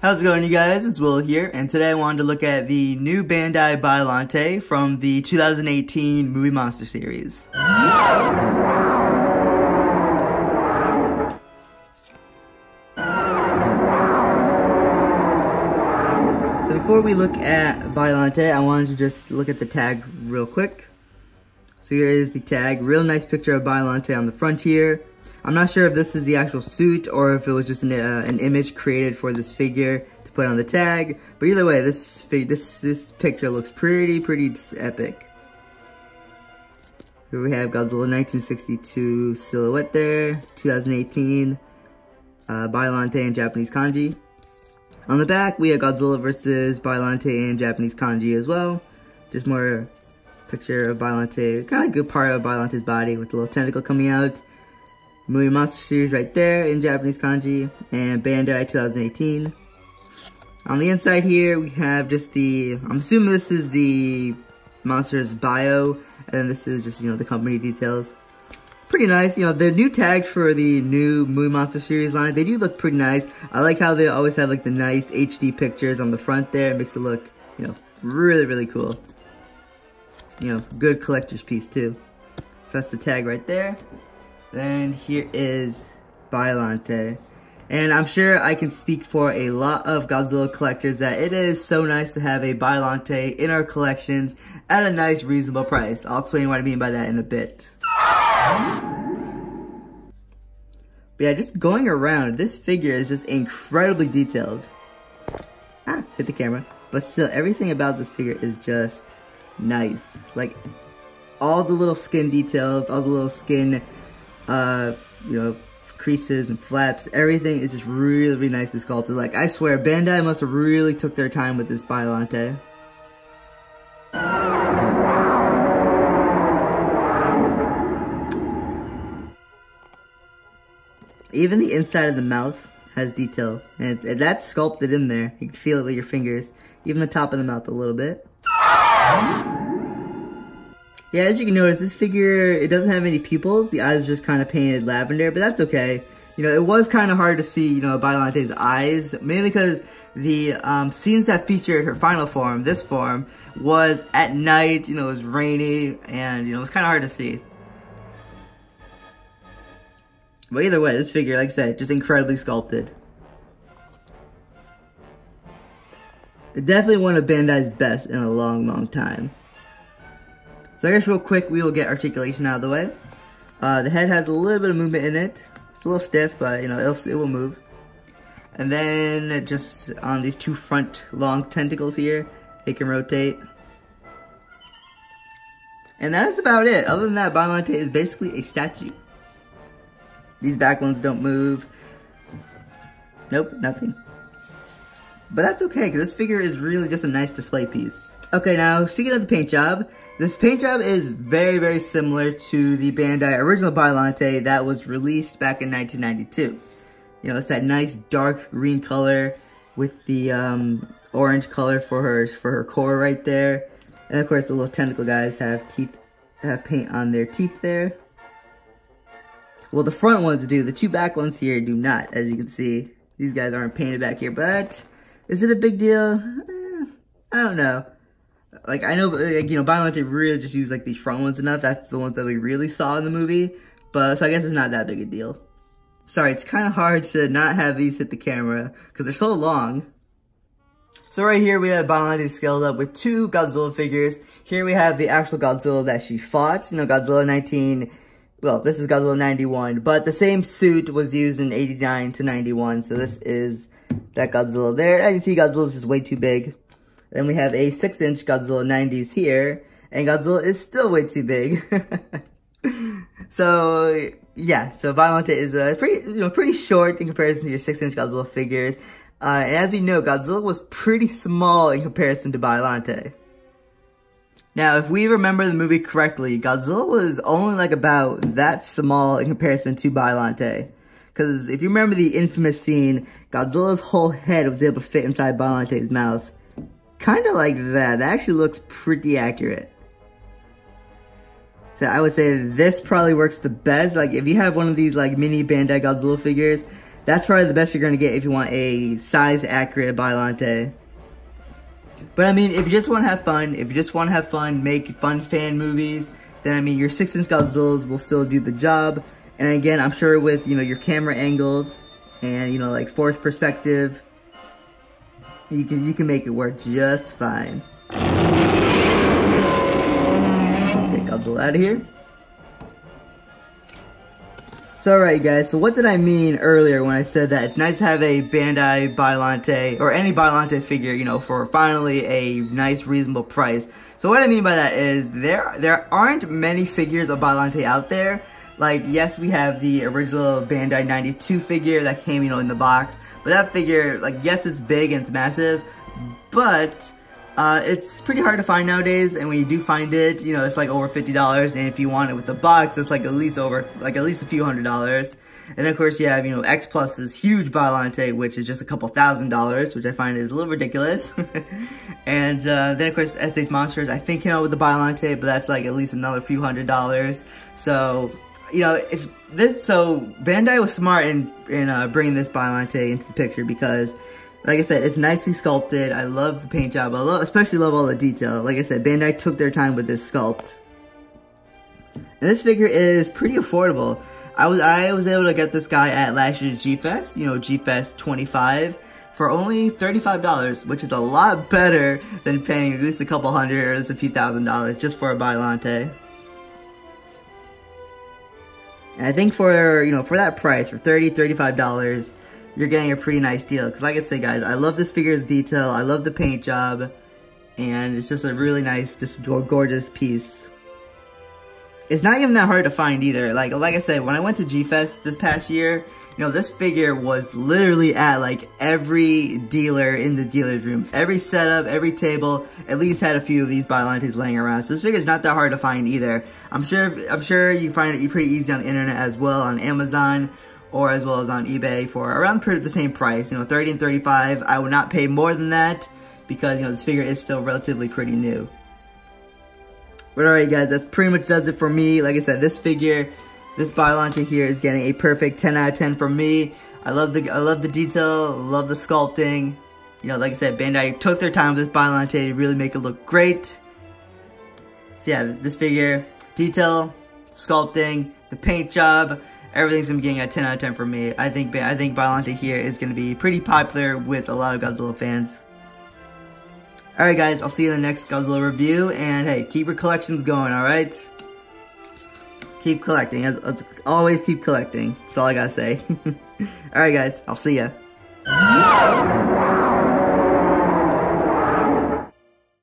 How's it going, you guys? It's Will here, and today I wanted to look at the new Bandai Biollante from the 2018 Movie Monster series. So before we look at Biollante, I wanted to just look at the tag real quick. So here is the tag, real nice picture of Biollante on the front here. I'm not sure if this is the actual suit or if it was just an image created for this figure to put on the tag. But either way, this picture looks pretty epic. Here we have Godzilla 1962 silhouette there, 2018, Biollante in Japanese kanji. On the back, we have Godzilla versus Biollante in Japanese kanji as well. Just more picture of Biollante, kind of like a part of Biollante's body with a little tentacle coming out. Movie Monster series right there in Japanese kanji, and Bandai 2018. On the inside here, we have just I'm assuming this is the Monsters bio, and then this is just, the company details. Pretty nice, the new tags for the new Movie Monster series line, they do look pretty nice. I like how they always have like the nice HD pictures on the front there. It makes it look, really cool. Good collector's piece too. So that's the tag right there. Then here is Biollante. And I'm sure I can speak for a lot of Godzilla collectors that it is so nice to have a Biollante in our collections at a nice reasonable price. I'll explain what I mean by that in a bit. But yeah, just going around, this figure is just incredibly detailed. Hit the camera. But still, everything about this figure is just nice. Like, all the little skin details, all the little skin creases and flaps, everything is just really nicely sculpted. Like, I swear, Bandai must have really took their time with this Biollante. Even the inside of the mouth has detail, and that's sculpted in there. You can feel it with your fingers. Even the top of the mouth a little bit. Yeah, as you can notice, this figure, it doesn't have any pupils. The eyes are just kind of painted lavender, but that's okay. It was kind of hard to see, Biollante's eyes, mainly because the scenes that featured her final form, this form, was at night, it was rainy, and, it was kind of hard to see. But either way, this figure, like I said, just incredibly sculpted. Definitely one of Bandai's best in a long time. So I guess real quick, we will get articulation out of the way. The head has a little bit of movement in it. It's a little stiff, but it will move. And then just on these two front long tentacles here, they can rotate. And that is about it. Other than that, Biollante is basically a statue. These back ones don't move. Nope, nothing. But that's okay, because this figure is really just a nice display piece. Okay, now speaking of the paint job, this paint job is very similar to the Bandai original Biollante that was released back in 1992. It's that nice dark green color with the orange color for her core right there. And of course the little tentacle guys have paint on their teeth there. Well, the front ones do. The two back ones here do not, as you can see. These guys aren't painted back here, but is it a big deal? I don't know. Like, I know, Biollante really just used, these front ones enough. That's the ones that we really saw in the movie. But, so I guess it's not that big a deal. Sorry, it's kind of hard to not have these hit the camera, because they're so long. So right here, we have Biollante scaled up with two Godzilla figures. Here we have the actual Godzilla that she fought. Godzilla this is Godzilla 91. But the same suit was used in 89 to 91. So this is that Godzilla there. As you see, Godzilla's just way too big. Then we have a 6-inch Godzilla 90s here, and Godzilla is still way too big. So yeah, so Biollante is pretty short in comparison to your 6-inch Godzilla figures. And as we know, Godzilla was pretty small in comparison to Biollante. Now, if we remember the movie correctly, Godzilla was only about that small in comparison to Biollante. Because if you remember the infamous scene, Godzilla's whole head was able to fit inside Biollante's mouth. Kind of like that. That actually looks pretty accurate. So I would say this probably works the best. If you have one of these mini Bandai Godzilla figures, That's probably the best you're gonna get if you want a size accurate Biollante. But I mean, if you just want to have fun, make fun fan movies, then I mean, your 6-inch Godzillas will still do the job. And again, I'm sure with, you know, your camera angles and, you know, like forced perspective, you can make it work just fine. Let's get Godzilla out of here. So alright guys, so what did I mean earlier when I said that it's nice to have a Bandai Biollante, or any Biollante figure, you know, for finally a nice reasonable price. So what I mean by that is, there aren't many figures of Biollante out there. Like, yes, we have the original Bandai 92 figure that came, you know, in the box. But that figure, like, yes, it's big and it's massive, but it's pretty hard to find nowadays, and when you do find it, you know, it's like over $50, and if you want it with the box, it's like at least a few $100s. And of course, you have, you know, X Plus's huge Biollante, which is just a couple $1,000s, which I find is a little ridiculous. And then of course, SH Monsters, I think, you know, with the Biollante, but that's like at least another few $100s. So, you know, so Bandai was smart in bringing this Biollante into the picture, because like I said, it's nicely sculpted. I love the paint job. Especially love all the detail. Like I said, Bandai took their time with this sculpt. And this figure is pretty affordable. I was able to get this guy at last year's G-Fest, you know, G-Fest 25, for only $35, which is a lot better than paying at least a couple hundred or at least a few $1,000s just for a Biollante. And I think for, you know, for that price, for $35, you're getting a pretty nice deal. Because like I said, guys, I love this figure's detail. I love the paint job. And it's just a really nice, just gorgeous piece. It's not even that hard to find either. Like I said, when I went to G-Fest this past year, you know, this figure was literally at like every dealer in the dealer's room. Every setup, every table, at least had a few of these Biollantes laying around. So this figure is not that hard to find either. I'm sure you find it pretty easy on the internet as well, on Amazon, or as well as on eBay for around the same price, you know, $30 and $35. I would not pay more than that, because, you know, this figure is still relatively pretty new. But alright guys, that pretty much does it for me. Like I said, this figure, this Biollante here is getting a perfect 10 out of 10 from me. I love the detail, love the sculpting. You know, like I said, Bandai took their time with this Biollante to really make it look great. So yeah, this figure, detail, sculpting, the paint job, everything's gonna be getting a 10 out of 10 for me. I think Biollante here is gonna be pretty popular with a lot of Godzilla fans. Alright guys, I'll see you in the next Godzilla review, and hey, keep your collections going, alright? Keep collecting, as always, keep collecting. That's all I gotta say. Alright guys, I'll see ya.